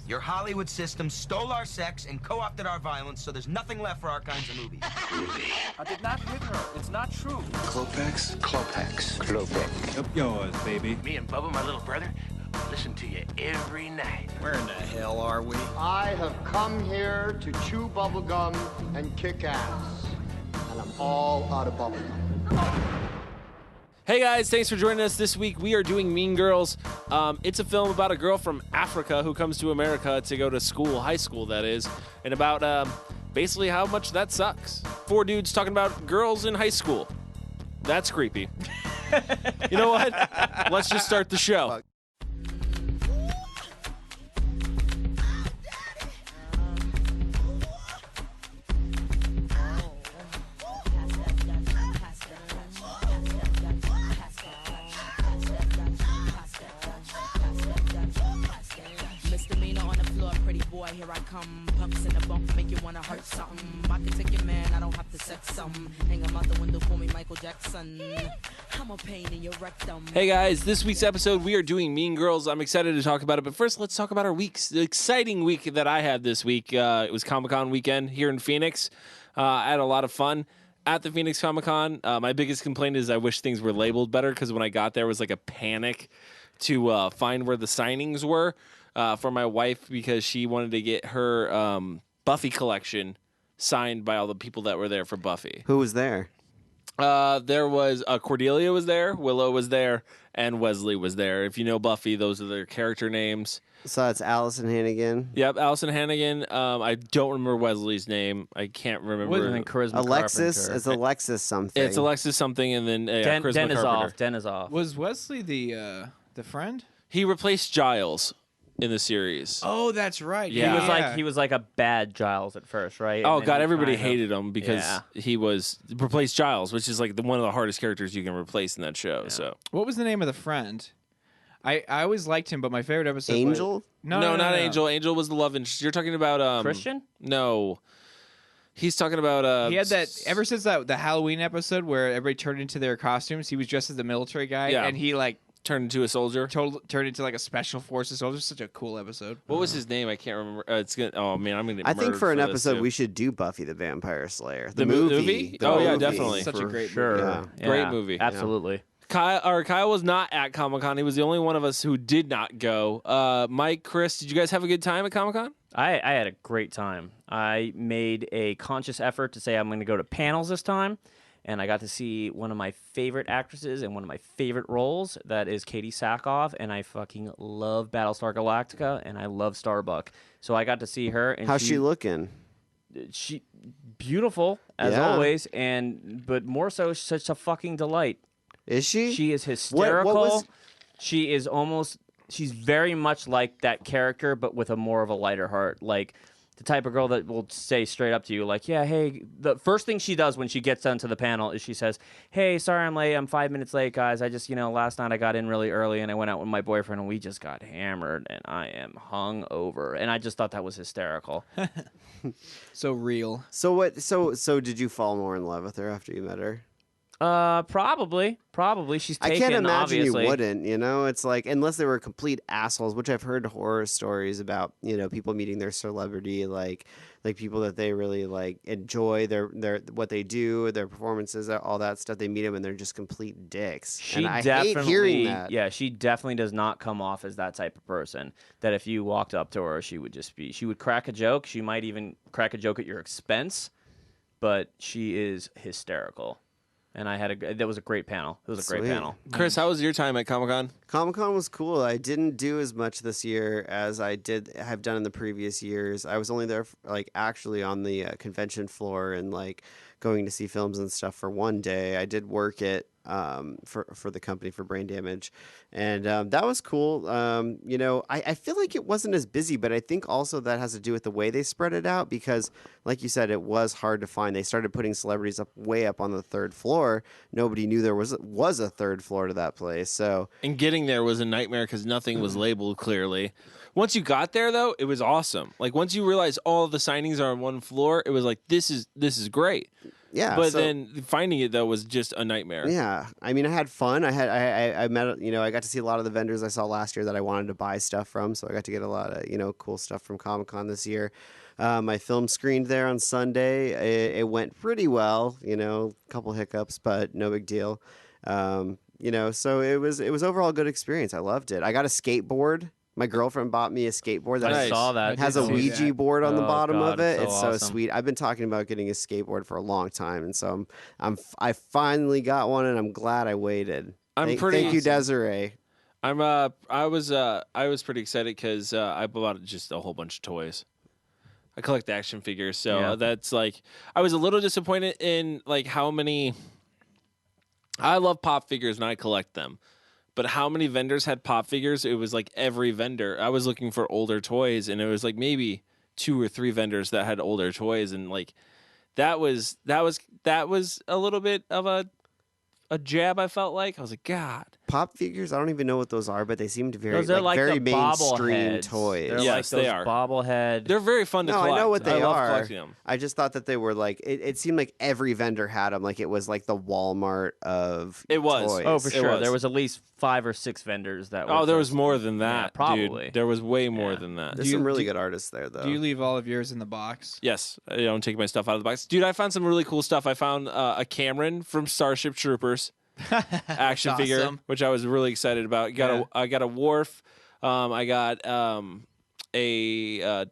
Your Hollywood system stole our sex and co-opted our violence, so there's nothing left for our kinds of movies. Movie. I did not hit her. It's not true. Klopex? Klopex. Klopex. Up yours, baby. Me and Bubba, my little brother, listen to you every night. Where in the hell are we? I have come here to chew bubblegum and kick ass. And I'm all out of bubblegum. Hey guys, thanks for joining us this week. We are doing Mean Girls. It's a film about a girl from Africa who comes to America to go to school, high school that is, and about basically how much that sucks. 4 dudes talking about girls in high school. That's creepy. You know what? Let's just start the show. Here I come, pumps in the bump, make you wanna hurt something. I can take your man, I don't have to sex some. Hang him out the window, call me Michael Jackson. I'm a pain in your rectum. Hey guys, this week's episode we are doing Mean Girls. I'm excited to talk about it, but first let's talk about our weeks. The exciting week that I had this week. It was Comic-Con weekend here in Phoenix. I had a lot of fun at the Phoenix Comic-Con. My biggest complaint is I wish things were labeled better because when I got there, it was like a panic to find where the signings were. For my wife because she wanted to get her Buffy collection signed by all the people that were there for Buffy. Who was there? There was Cordelia was there, Willow was there, and Wesley was there. If you know Buffy, those are their character names. So that's Allison Hannigan. Yep, Allison Hannigan. I don't remember Wesley's name. I can't remember. Charisma Alexis. Carpenter. It's Alexis something. It's Alexis something, and then Charisma Carpenter. Den is off. Was Wesley the friend? He replaced Giles in the series. Oh, that's right. Yeah. He was like a bad Giles at first, right? Oh And then god, he everybody kind of- hated him because he was replaced Giles, which is like one of the hardest characters you can replace in that show. Yeah. So What was the name of the friend? I always liked him, but my favorite episode Angel? was... No, not Angel. Angel was the love interest. You're talking about Christian? No. He's talking about He had that ever since the Halloween episode where everybody turned into their costumes. He was dressed as the military guy, Yeah. and he like turned into a soldier. turned into like a special forces soldier. Such a cool episode. What was his name? I can't remember. It's gonna. Oh man, I'm gonna. Get I think murdered for an this, episode too. we should do Buffy the Vampire Slayer. The movie? The Oh, yeah, movie. definitely. Such a great Sure. movie. Yeah. Great movie. Absolutely. Kyle was not at Comic-Con. He was the only one of us who did not go. Mike, Chris, did you guys have a good time at Comic-Con? I had a great time. I made a conscious effort to say I'm going to go to panels this time, and I got to see one of my favorite actresses in one of my favorite roles. That is Katie Sackhoff, and I fucking love Battlestar Galactica, and I love Starbuck. So I got to see her. And How's she looking? She beautiful as Yeah. always, but more so, such a fucking delight. Is she? She is hysterical. What was... She's very much like that character, but with a more of a lighter heart. Like the type of girl that will say straight up to you, like, yeah, hey, the first thing she does when she gets onto the panel is she says, hey, sorry I'm late. I'm 5 minutes late, guys. I just, last night I got in really early and I went out with my boyfriend and we just got hammered and I am hung over. And I just thought that was hysterical. So real. So what? So did you fall more in love with her after you met her? Probably. She's taken, I can't imagine obviously. you wouldn't. It's like unless they were complete assholes, which I've heard horror stories about. People meeting their celebrity, like people that they really like enjoy their what they do, their performances, all that stuff. They meet them and they're just complete dicks. And I hate hearing that. Yeah, she definitely does not come off as that type of person. That if you walked up to her, she would crack a joke. She might even crack a joke at your expense, but she is hysterical. And that was a great panel. It was a great Sweet. panel. Chris, how was your time at Comic-Con? Comic-Con was cool. I didn't do as much this year as I have done in the previous years. I was only there actually on the convention floor and going to see films and stuff for one day. I did work it for the company for Brain Damage, and that was cool. I feel like it wasn't as busy, but I think also that has to do with the way they spread it out because, like you said, it was hard to find. They started putting celebrities way up on the third floor. Nobody knew there was a third floor to that place. So And getting there was a nightmare because nothing was labeled clearly. Once you got there, though, it was awesome. Like once you realized all of the signings are on one floor, it was like this is great. Yeah, But so- then finding it though was just a nightmare. Yeah, I mean, I had fun. I met, I got to see a lot of the vendors I saw last year that I wanted to buy stuff from. So I got to get a lot of, cool stuff from Comic-Con this year. My film screened there on Sunday. It went pretty well, a couple hiccups, but no big deal. So it was overall a good experience. I loved it. I got a skateboard. My girlfriend bought me a skateboard that Nice. saw that. it has a see Ouija that. board on the Oh, bottom God, of it. it's It's so so awesome. sweet. I've been talking about getting a skateboard for a long time, and so I finally got one, and I'm glad I waited. Thank you, Desiree. I was pretty excited because I bought just a whole bunch of toys. I collect action figures, so Yeah. that's like I was a little disappointed in like how many. I love pop figures and I collect them, but how many vendors had pop figures? It was like every vendor. I was looking for older toys, and it was like maybe 2 or 3 vendors that had older toys, and like that was a little bit of a jab. I felt like I was like, God. Pop figures, I don't even know what those are, but they seemed very Those are like very the mainstream bobbleheads. toys. They're Yes, like they those are. bobblehead. They're very fun to No, collect. I know what they love are. collecting them. I just thought that they were like it seemed like every vendor had them. Like it was like the Walmart of It was. toys. Oh, for It sure. was. There was at least 5 or 6 vendors that. Oh, were there was just- more than that. Yeah, probably. Dude. There was way more Yeah. than that. There's Do you- some really do- good artists there, though. Do you leave all of yours in the box? Yes, I don't take my stuff out of the box. Dude, I found some really cool stuff. I found a Cameron from Starship Troopers action That's figure, awesome. which I was really excited about. I got a Worf. I got a. I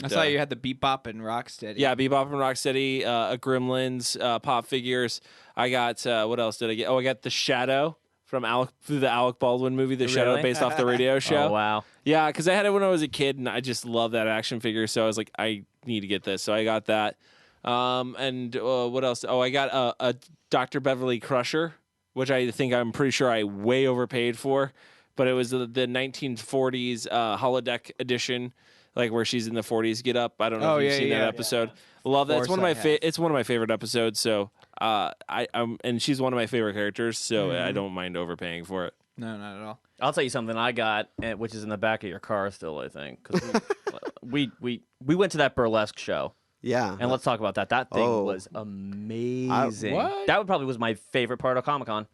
saw you had the Bebop and Rocksteady. Yeah, Bebop and Rocksteady, a Gremlins, pop figures. I got what else did I get? Oh, I got the Shadow from the Alec Baldwin movie, The Shadow, Really? based off the radio show. Oh wow. Yeah, because I had it when I was a kid, and I just love that action figure. So I was like, I need to get this. So I got that. And what else? Oh, I got a Dr. Beverly Crusher, which I'm pretty sure I way overpaid for. But it was the 1940s holodeck edition, like where she's in the 40s get up. I don't know Oh, if you've yeah, seen yeah, that yeah. episode. Love that. It's one of my Foresight it's one of my favorite episodes. So and she's one of my favorite characters. So I don't mind overpaying for it. No, not at all. I'll tell you something I got, which is in the back of your car still, I think. 'Cause we went to that burlesque show, Yeah. and let's talk about that. That thing Oh. was amazing. What? That probably was my favorite part of Comic Con.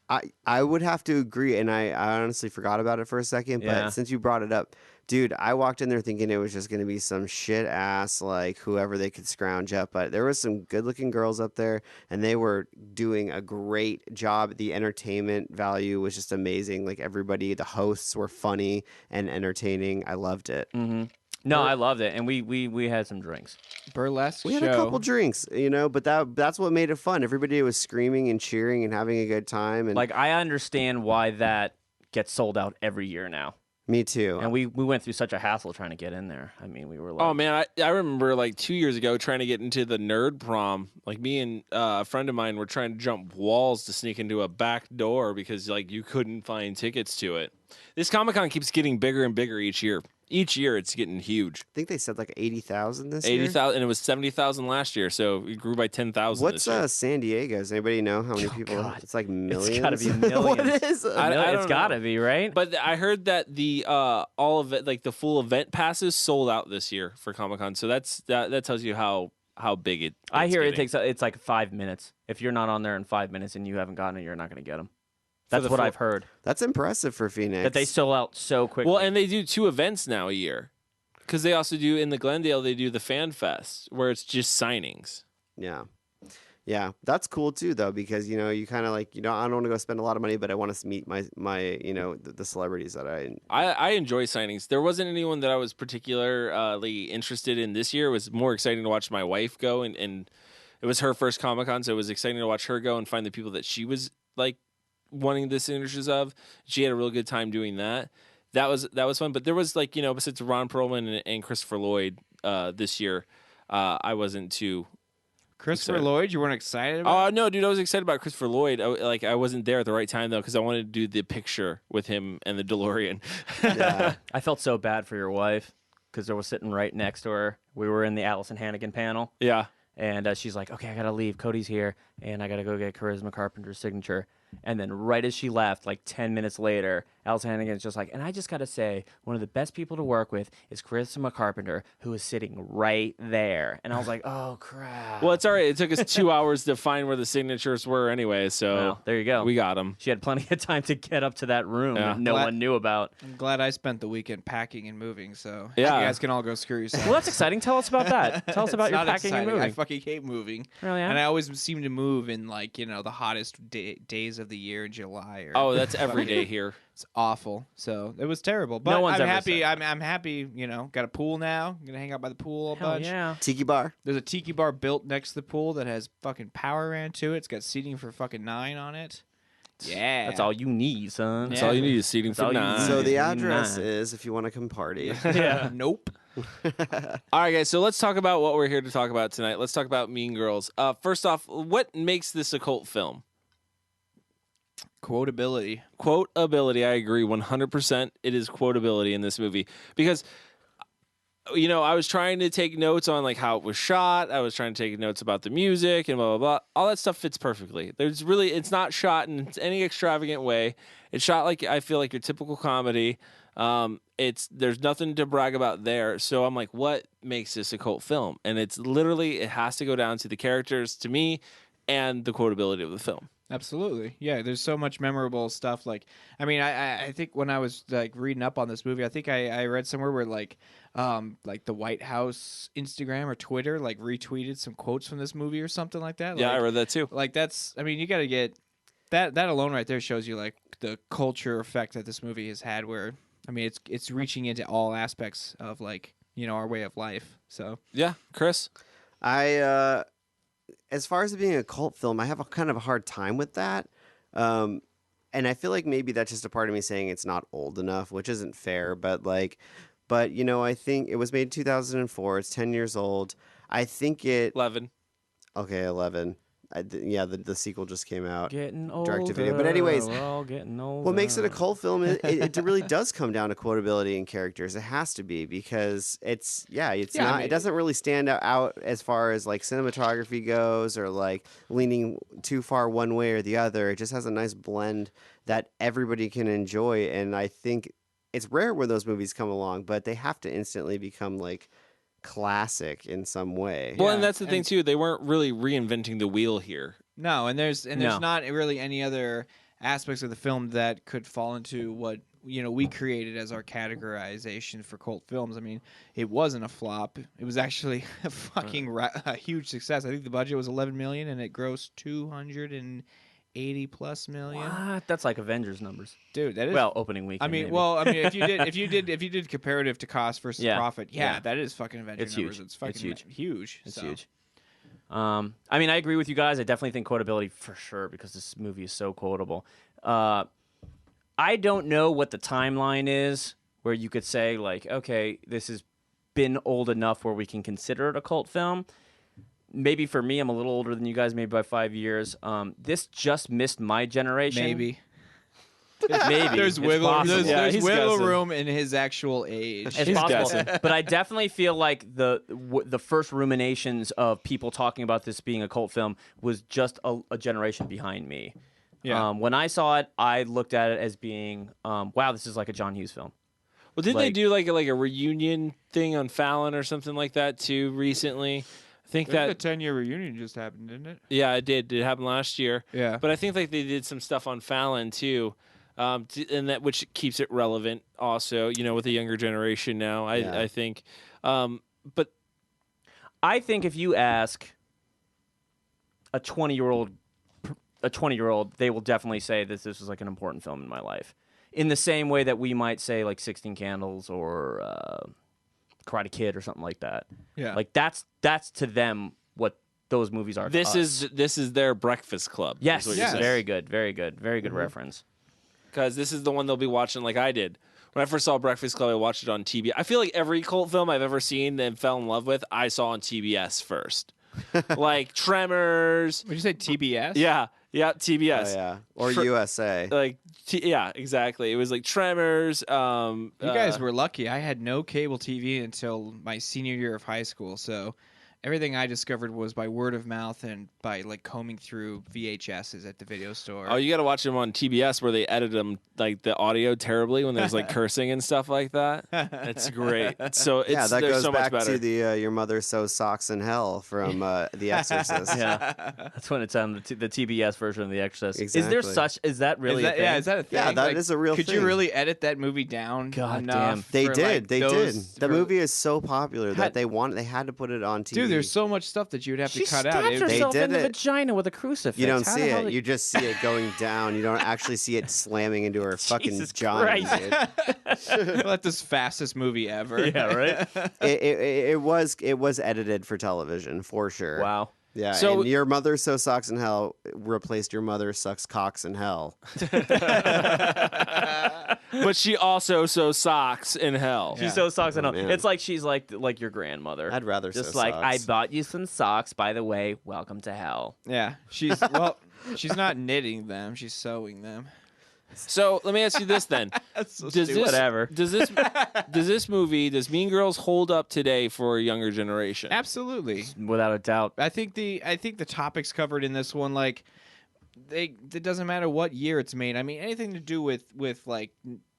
I would have to agree, and I honestly forgot about it for a second, but Yeah. since you brought it up, dude, I walked in there thinking it was just going to be some shit ass, like whoever they could scrounge up, but there was some good looking girls up there, and they were doing a great job. The entertainment value was just amazing. Like everybody, the hosts were funny and entertaining. I loved it. Mm-hmm. No, I loved it, and we had some drinks. Burlesque We had show. a couple drinks, but that's what made it fun. Everybody was screaming and cheering and having a good time, and Like I understand why that gets sold out every year now. me too. And we went through such a hassle trying to get in there. I mean, we were like, Oh man, I remember like 2 years ago trying to get into the nerd prom. Like me and a friend of mine were trying to jump walls to sneak into a back door because like you couldn't find tickets to it. This Comic-Con keeps getting bigger and bigger each year. Each year it's getting huge. I think they said like 80,000 this year. 80,000, and it was 70,000 last year, so it grew by 10,000. What's this year. San Diego? Does anybody know how many people? God. It's like millions. gotta be what millions. is it? I don't it's got to know. be right. But I heard that the all of it, like the full event passes, sold out this year for Comic Con. So that tells you how big it. I it's hear it getting. takes it's like 5 minutes. If you're not on there in 5 minutes and you haven't gotten it, you're not going to get them. That's the what full- I've heard. That's impressive for Phoenix. That they sell out so quickly. Well, and they do 2 events now a year, because they also do in the Glendale. They do the Fan Fest where it's just signings. yeah, that's cool too though, because you kind of like I don't want to go spend a lot of money, but I want to meet my the celebrities that I enjoy signings. There wasn't anyone that I was particularly interested in this year. It was more exciting to watch my wife go, and it was her first Comic-Con, so it was exciting to watch her go and find the people that she was like wanting the signatures of. She had a real good time doing that. That was fun. But there was like besides Ron Perlman and Christopher Lloyd this year, I wasn't too. Christopher excited. Lloyd, you weren't excited about? Oh no, dude! I was excited about Christopher Lloyd. I wasn't there at the right time though, because I wanted to do the picture with him and the DeLorean. yeah. I felt so bad for your wife because I was sitting right next to her. We were in the Allison Hannigan panel. Yeah. And she's like, okay, I got to leave. Cody's here. And I got to go get Charisma Carpenter's signature. And then right as she left, like 10 minutes later, Alice Hannigan's just like, and I just got to say, one of the best people to work with is Carissa Carpenter, who is sitting right there. And I was like, oh, crap. Well, it's all right. It took us 2 hours to find where the signatures were anyway, so Well, there you go. we got them. She had plenty of time to get up to that room Yeah. that no one knew about. I'm glad I spent the weekend packing and moving, so Yeah. you guys can all go screw yourselves. Well, that's exciting. Tell us about that. Tell us about It's your not packing exciting. and moving. I fucking hate moving. Really, yeah? And I always seem to move in like, the hottest days of the year in July. Or Oh, that's every day here. It's awful. So it was terrible. But one's I'm ever happy. said. I'm happy. Got a pool now. I'm gonna hang out by the pool a Hell bunch. yeah. Tiki bar. There's a tiki bar built next to the pool that has fucking power ran to it. It's got seating for fucking 9 on it. Yeah, That's all you need, son. That's all you need is seating That's all for you 9. need. So the Nice. address is if you want to come party. Yeah. Nope. All right, guys. So let's talk about what we're here to talk about tonight. Let's talk about Mean Girls. First off, what makes this a cult film? Quotability. Quotability. I agree 100%. It is quotability in this movie because, I was trying to take notes on like how it was shot. I was trying to take notes about the music and blah blah blah. All that stuff fits perfectly. It's not shot in any extravagant way. It's shot like I feel like your typical comedy. There's nothing to brag about there. So I'm like, what makes this a cult film? And it has to go down to the characters, to me, and the quotability of the film. Absolutely. Yeah, there's so much memorable stuff. Like, I think when I was like reading up on this movie, I think I read somewhere where like the White House Instagram or Twitter like retweeted some quotes from this movie or something like that. Yeah, like, I read that too. Like you got to get that alone right there shows you like the culture effect that this movie has had where it's reaching into all aspects of like, our way of life. So, Yeah, Chris. As far as it being a cult film, I have a kind of a hard time with that. And I feel like maybe that's just a part of me saying it's not old enough, which isn't fair. But I think it was made in 2004. It's 10 years old. I think 11. Okay, 11. The sequel just came out. Getting older. Direct to video. But anyways, we're all getting older. what makes it a cult film? It really does come down to quotability and characters. It has to be because it doesn't really stand out as far as like cinematography goes or like leaning too far one way or the other. It just has a nice blend that everybody can enjoy. And I think it's rare when those movies come along, but they have to instantly become like classic in some way. Well, and that's the thing too. They weren't really reinventing the wheel here. No, and there's not really any other aspects of the film that could fall into what we created as our categorization for cult films. It wasn't a flop. It was actually a fucking a huge success. I think the budget was $11 million and it grossed $280+ million. What? That's like Avengers numbers. Dude, that is opening weekend. maybe. if you did comparative to cost versus profit, that is fucking Avengers It's numbers. huge. It's fucking huge. It's So. huge. I agree with you guys. I definitely think quotability for sure because this movie is so quotable. I don't know what the timeline is where you could say like, okay, this has been old enough where we can consider it a cult film. Maybe for me, I'm a little older than you guys, maybe by 5 years. This just missed my generation. Maybe. Maybe. There's It's wiggle. possible. There's he's wiggle guessing. room in his actual age. It's He's possible, guessing. but I definitely feel like the first ruminations of people talking about this being a cult film was just a generation behind me. Yeah. When I saw it, I looked at it as being, wow, this is like a John Hughes film. Well, didn't they Like- do like a reunion thing on Fallon or something like that too recently? I think The that 10-year reunion just happened, didn't it? yeah, it did. It happened last year. Yeah. But I think like they did some stuff on Fallon too, and that which keeps it relevant also. With the younger generation now. I think, but I think if you ask a 20-year-old, they will definitely say that this was like an important film in my life. In the same way that we might say like 16 Candles or Karate Kid or something like that. Yeah. Like that's to them what those movies are. this to us. this is their Breakfast Club. Yes, is what you're saying. very good, very good, very good reference. Because this is the one they'll be watching like I did. When I first saw Breakfast Club, I watched it on TBS. I feel like every cult film I've ever seen and fell in love with, I saw on TBS first. Like Tremors. Would you say TBS? Yeah, TBS. Oh, yeah. Or USA. Like, yeah, exactly. It was like Tremors. You guys were lucky. I had no cable TV until my senior year of high school, so everything I discovered was by word of mouth and by like combing through VHSs at the video store. Oh, you got to watch them on TBS where they edit them like the audio terribly when there's like cursing and stuff like that. It's great. So it's, yeah, that they're goes so back much better. to the Your Mother Sews Socks in Hell from The Exorcist. Yeah, that's when it's on the TBS version of The Exorcist. Exactly. Is there such? Is that really? a thing? Yeah, is that a thing? Yeah, that Like, is a real could thing. you really edit that movie down? God enough damn. They for, did. like, They those- did. The for- movie is so popular Had- that they had to put it on TV. Dude, there's so much stuff that you would have She to cut out. stabbed It- herself did in the it. vagina with a crucifix. You don't How see the hell it. did- You just see it going down. You don't actually see it slamming into her fucking Jesus Johnny. Christ. Dude. Well, that's the fastest movie ever. Yeah, right. It was edited for television for sure. Wow. Yeah. So- and Your Mother Sews Socks in Hell replaced Your Mother Sucks Cocks in Hell. But she also sews socks in hell. She sews socks and all. man. It's like she's like your grandmother. I'd rather just sew like socks. I bought you some socks. By the way, welcome to hell. Yeah, she's not knitting them; she's sewing them. So let me ask you this then: So does this Whatever. does this movie, does Mean Girls hold up today for a younger generation? Absolutely. Without a doubt. I think the topics covered in this one, like it doesn't matter what year it's made. I mean, anything to do with like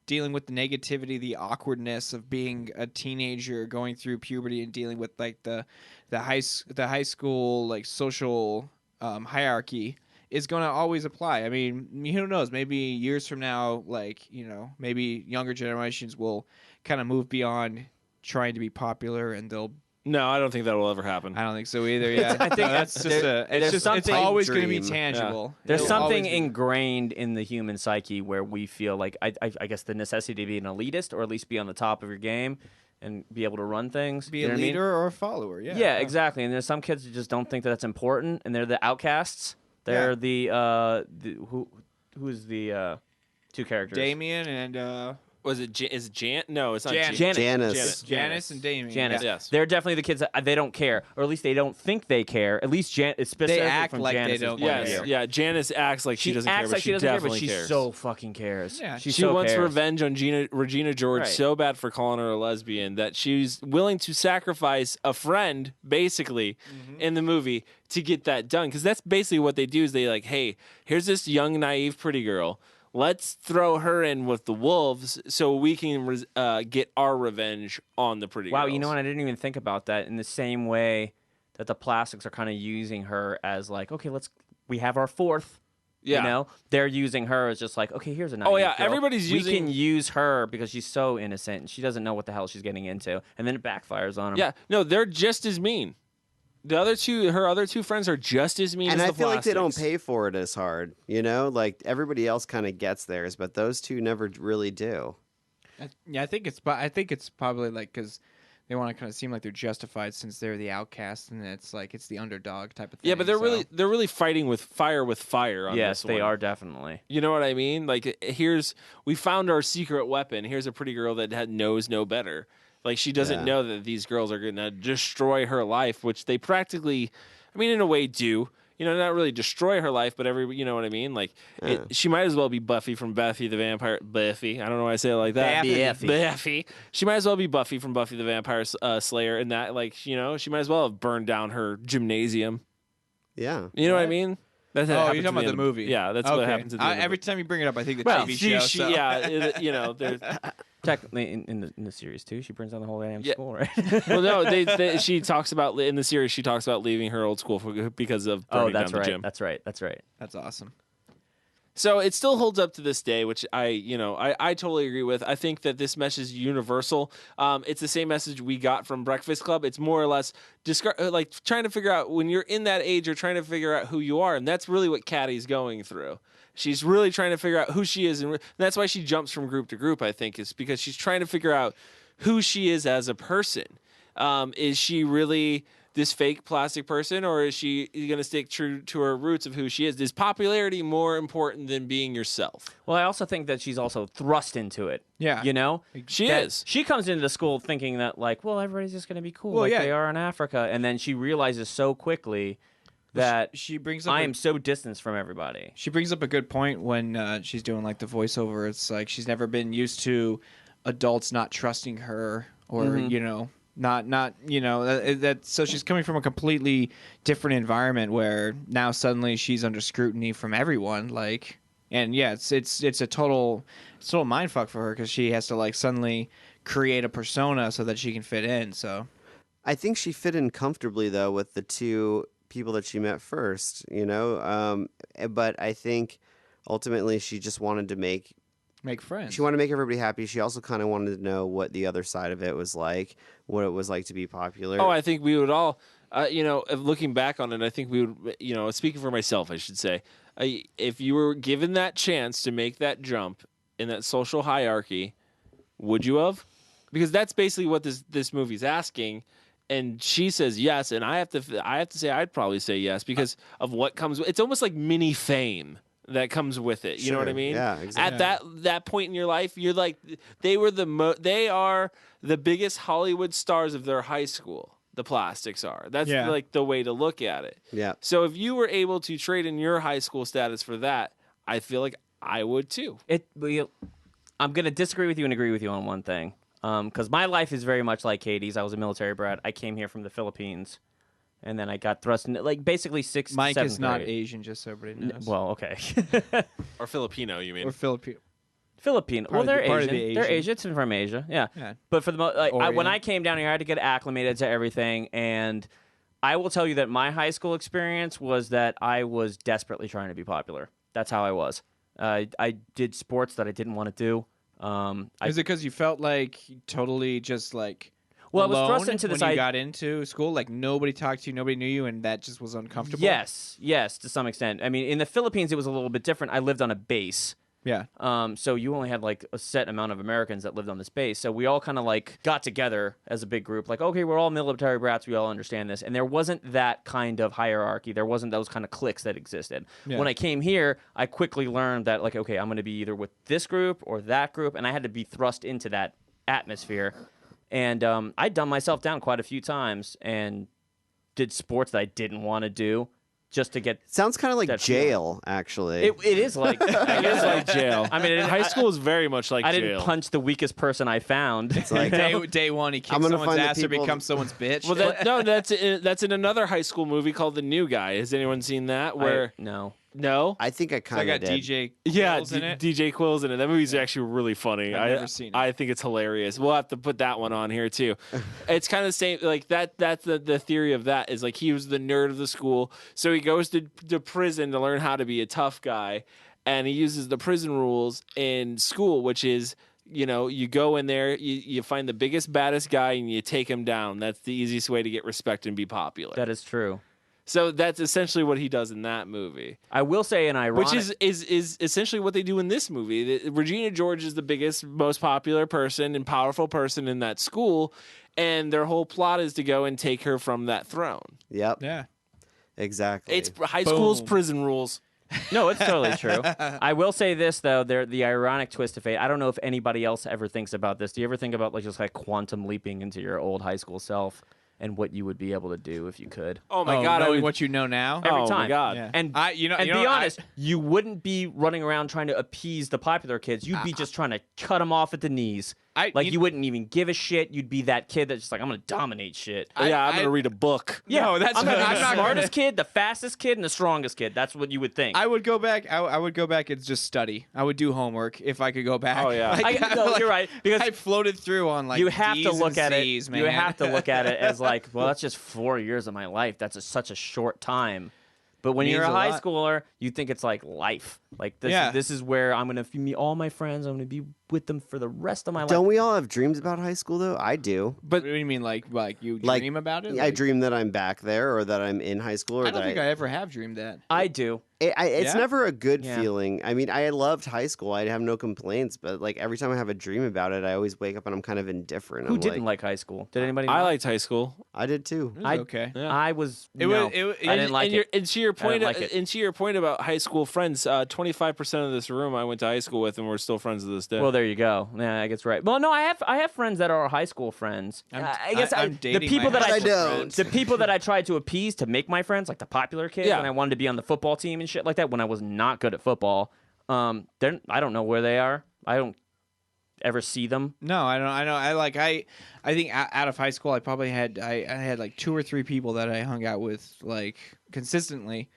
dealing with the negativity, the awkwardness of being a teenager going through puberty and dealing with like the high school like social hierarchy is going to always apply. I mean, who knows? Maybe years from now, like, you know, maybe younger generations will kind of move beyond trying to be popular and they'll. No, I don't think that will ever happen. I don't think so either. Yeah, I think No, that's just there's it's always going to be dream. tangible. There's It'll something always be- ingrained in the human psyche where we feel like I guess the necessity to be an elitist or at least be on the top of your game and be able to run things. be You a know what I mean? leader or a follower. Yeah. Yeah, exactly. And there's some kids who just don't think that that's important, and they're the outcasts. They're who's the two characters? Damien and Was it is Jan? No, it's not Janet. Jan. Janice. Janice and Damien. Janice. Yes. They're definitely the kids that they don't care, or at least they don't think they care. At least specifically They act from like they Janice's don't point of care. Yes, view. yeah. Janice acts like she doesn't acts care, but like she doesn't care, definitely but she cares. so fucking cares. Yeah. She She so wants cares. revenge on Regina George Right. so bad for calling her a lesbian that she's willing to sacrifice a friend, basically, in the movie to get that done. Because that's basically what they do is they like, hey, here's this young, naive, pretty girl. Let's throw her in with the wolves so we can get our revenge on the pretty Wow, girls. you know what? I didn't even think about that. In the same way that the plastics are kind of using her as like, okay, we have our fourth. Yeah. You know, they're using her as just like, okay, here's a naive Oh, yeah, girl. everybody's we using- can use her because she's so innocent and she doesn't know what the hell she's getting into, and then it backfires on them. Yeah, no, they're just as mean. Her other two friends are just as mean And as I the feel like they don't plastics. pay for it as hard, you know? Like everybody else kind of gets theirs, but those two never really do. Yeah, I think it's probably like because they want to kind of seem like they're justified since they're the outcast and it's like it's the underdog type of thing. Yeah, but they're so- really fighting with fire on Yes, this they one. are definitely. You know what I mean? Like we found our secret weapon. Here's a pretty girl that knows no better. Like she doesn't Yeah. know that these girls are going to destroy her life, which they practically, I mean, in a way do. You know, not really destroy her life, but you know what I mean? Like she might as well be Buffy from Buffy the Vampire. Buffy. I don't know why I say it like that. Buffy. She might as well be Buffy from Buffy the Vampire Slayer, and that, like, you know, she might as well have burned down her gymnasium. Yeah. You know what I mean? That's what Oh, happens you're talking at about the end. movie. Yeah, that's what Okay. happens at the end. Every time you bring it up, I think the Well, TV she, show. she, so. yeah, you know, there's. Technically, in the series too, she burns down the whole damn Yeah. school, right? Well, no, she talks about in the series. She talks about leaving her old school because of Oh, burning that's down the right. gym. That's right. That's right. That's awesome. So it still holds up to this day, which I totally agree with. I think that this message is universal. It's the same message we got from Breakfast Club. It's more or less like trying to figure out when you're in that age, you're trying to figure out who you are, and that's really what Caddy's going through. She's really trying to figure out who she is, and that's why she jumps from group to group. I think is because she's trying to figure out who she is as a person. Is she really this fake plastic person, or is she going to stick true to her roots of who she is? Is popularity more important than being yourself? Well, I also think that she's also thrust into it. Yeah. You know? She That is. She comes into the school thinking that, like, well, everybody's just going to be cool Well, like yeah. they are in Africa. And then she realizes so quickly that She brings up I a- am so distanced from everybody. She brings up a good point when she's doing like the voiceover. It's like she's never been used to adults not trusting her or you know Not that. So she's coming from a completely different environment where now suddenly she's under scrutiny from everyone. Like, and yeah, it's a total mindfuck for her because she has to like suddenly create a persona so that she can fit in. So I think she fit in comfortably though with the two people that she met first. But I think ultimately she just wanted to make friends. She wanted to make everybody happy. She also kind of wanted to know what the other side of it was like, what it was like to be popular. Oh, I think we would all, looking back on it, I think we would, speaking for myself, I should say, if you were given that chance to make that jump in that social hierarchy, would you have? Because that's basically what this movie's asking. And she says yes, and I have to say I'd probably say yes because of what comes. It's almost like mini fame that comes with it. You know what I mean? Yeah, exactly. At that point in your life, you're like they are the biggest Hollywood stars of their high school. The Plastics are. That's like the way to look at it. Yeah. So if you were able to trade in your high school status for that, I feel like I would too. I'm going to disagree with you and agree with you on one thing. Because my life is very much like Katie's. I was a military brat. I came here from the Philippines. And then I got thrust into, like, basically Mike seventh is not grade. Asian, just so everybody knows. Well, okay. Or Filipino, you mean? Or Filipino. Well, they're part of Asian. the Asian. They're Asian. It's from Asia. Yeah. But for the when I came down here, I had to get acclimated to everything. And I will tell you that my high school experience was that I was desperately trying to be popular. That's how I was. I did sports that I didn't want to do. Is it because you felt like totally just like I was thrust alone into this. when you got into school? Like nobody talked to you, nobody knew you, and that just was uncomfortable? Yes, to some extent. I mean, in the Philippines, it was a little bit different. I lived on a base. Yeah. So you only had like a set amount of Americans that lived on this base. So we all kind of like got together as a big group. Like, okay, we're all military brats. We all understand this. And there wasn't that kind of hierarchy. There wasn't those kind of cliques that existed. Yeah. When I came here, I quickly learned that like, okay, I'm going to be either with this group or that group. And I had to be thrust into that atmosphere. And I'd done myself down quite a few times and did sports that I didn't want to do. Just to get sounds kind of like jail, actually. It is like I guess like jail. I mean, high school is very much like I jail. didn't punch the weakest person I found. It's like day one, he kicks someone's ass or becomes someone's bitch. Well, that's in another high school movie called The New Guy. Has anyone seen that? Where no, I think I kind of did. DJ Quill's in it. DJ Quill's in it. That movie's actually really funny. I've never seen it. I think it's hilarious. We'll have to put that one on here too. It's kind of the same. Like that's the theory of that is like he was the nerd of the school, so he goes to prison to learn how to be a tough guy, and he uses the prison rules in school, which is you go in there, you find the biggest, baddest guy, and you take him down. That's the easiest way to get respect and be popular. That is true. So that's essentially what he does in that movie. I will say an ironic... Which is essentially what they do in this movie. Regina George is the biggest, most popular person and powerful person in that school, and their whole plot is to go and take her from that throne. Yep. Yeah. Exactly. It's high school's prison rules. No, it's totally true. I will say this, though, the ironic twist of fate. I don't know if anybody else ever thinks about this. Do you ever think about just like quantum leaping into your old high school self? And what you would be able to do if you could. Oh my God! Knowing what you know now every time. Oh my God! Yeah. And be honest, you wouldn't be running around trying to appease the popular kids. You'd be just trying to cut them off at the knees. You wouldn't even give a shit. You'd be that kid that's just like, I'm going to dominate shit. I'm going to read a book. Yeah, no, that's I'm not, the smartest kid, the fastest kid, and the strongest kid. That's what you would think. I would go back. I would go back and just study. I would do homework if I could go back. Oh yeah, you're right, because I floated through on like you have D's to look and at C's, it. man. You have to look at it as like, well, that's just 4 years of my life. That's such a short time. But when you're a high schooler, you think it's like life. Like this is where I'm gonna meet all my friends. I'm gonna be with them for the rest of my life. Don't we all have dreams about high school though? I do. But what do you mean, like you dream about it? I dream that I'm back there, or that I'm in high school, or I don't think I ever have dreamed that. I do. It's never a good Yeah. feeling. I mean, I loved high school. I have no complaints, but like every time I have a dream about it, I always wake up and I'm kind of indifferent. Who I'm didn't like high school? Did anybody? I liked high school. I did too. It was okay. Yeah. I was. It no, was- it- I didn't like it. And to your I didn't point, like it. and to your point about high school friends, 25% of this room I went to high school with, and we're still friends to this day. Well, there you go. Yeah, I guess right. Well, no, I have friends that are high school friends. I guess I'm the dating people my that high I school don't. friends. the people that I tried to appease to make my friends, like the popular kids, Yeah. when I wanted to be on the football team and shit like that, when I was not good at football. Then I don't know where they are. ever see them? No, I don't. I know. I think out of high school, I probably had I had like 2 or 3 people that I hung out with like consistently.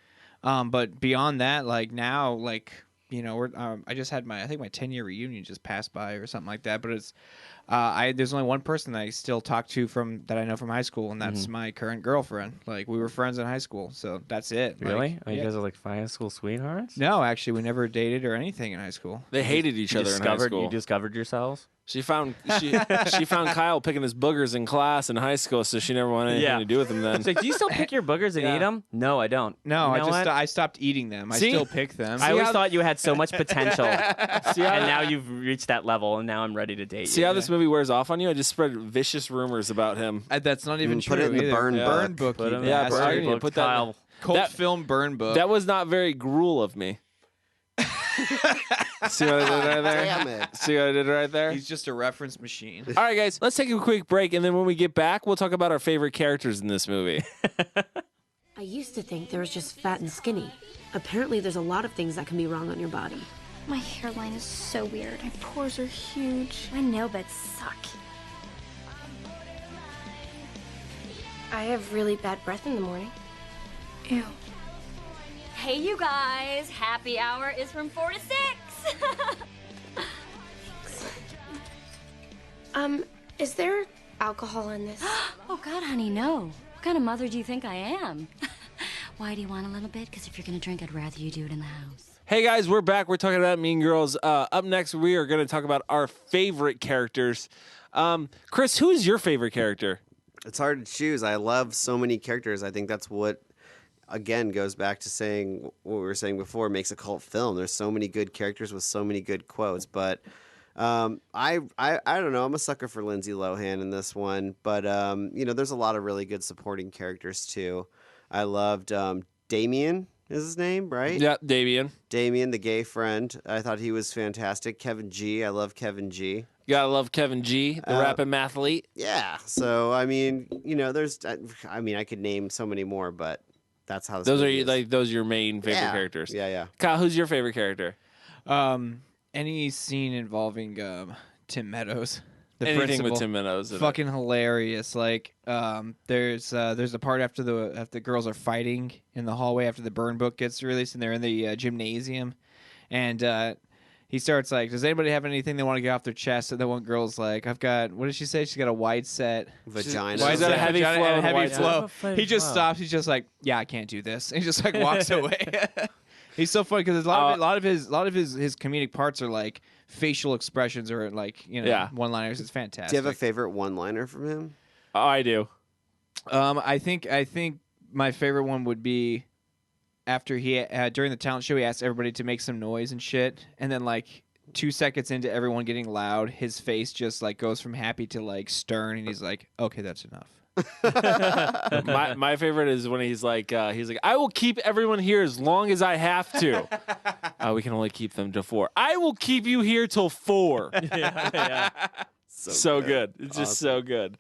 But beyond that, like now, like we're I just had I think my 10-year reunion just passed by or something like that. But it's there's only one person that I still talk to that I know from high school, and that's my current girlfriend. Like we were friends in high school, so that's it. Really? Like, You guys are like high school sweethearts? No, actually, we never dated or anything in high school. They hated each other in high school. You discovered yourselves? She found Kyle picking his boogers in class in high school, so she never wanted anything to do with him then. It's like, do you still pick your boogers and eat them? No, I don't. No, You know what? I stopped eating them. See? I still pick them. I always thought you had so much potential, and now you've reached that level, and now I'm ready to date you. See how this movie wears off on you? I just spread vicious rumors about him. That's not even true. Put it in the either. burn Burn book. book. Put 'em you in the bastard. burn book, Put that- Kyle. Cult film burn book. That was not very gruel of me. See what I did right there? Damn it. See what I did right there? He's just a reference machine. All right, guys, let's take a quick break, and then when we get back, we'll talk about our favorite characters in this movie. I used to think there was just fat and skinny. Apparently, there's a lot of things that can be wrong on your body. My hairline is so weird. My pores are huge. My nail beds suck. I have really bad breath in the morning. Ew. Hey, you guys. Happy hour is from 4 to 6. Is there alcohol in this? Oh, God, honey, no. What kind of mother do you think I am? Why do you want a little bit? Because if you're going to drink, I'd rather you do it in the house. Hey, guys, we're back. We're talking about Mean Girls. Up next, we are going to talk about our favorite characters. Chris, who is your favorite character? It's hard to choose. I love so many characters. I think that's what, again, goes back to saying what we were saying before, makes a cult film. There's so many good characters with so many good quotes. But I don't know. I'm a sucker for Lindsay Lohan in this one. But, there's a lot of really good supporting characters, too. I loved Damien is his name, right? Yeah, Damien. Damien, the gay friend. I thought he was fantastic. Kevin G. I love Kevin G. Gotta love Kevin G, the rapping mathlete. Yeah. So, I mean, I could name so many more, but that's how this Those movie is. those are your main favorite Yeah. characters. Yeah. Kyle, who's your favorite character? Any scene involving Tim Meadows, the Anything principal, with Tim Meadows in it. fucking hilarious. Like, there's a part after the girls are fighting in the hallway after the burn book gets released, and they're in the gymnasium, and he starts like, "Does anybody have anything they want to get off their chest?" And the one girl's like, "I've got." What did she say? She's got a wide set Vagina. Why is that a heavy vagina flow and a and heavy wide flow. set? He just stops. He's just like, "Yeah, I can't do this." And he just like walks away. He's so funny because a lot of his comedic parts are like facial expressions or like one-liners. It's fantastic. Do you have a favorite one-liner from him? Oh, I do. I think my favorite one would be after he during the talent show he asked everybody to make some noise and shit, and then like 2 seconds into everyone getting loud, his face just like goes from happy to like stern, and he's like, "Okay, that's enough." my favorite is when he's like, "I will keep everyone here as long as I have to. We can only keep them to 4. I will keep you here till 4." Yeah. So good. It's just so good.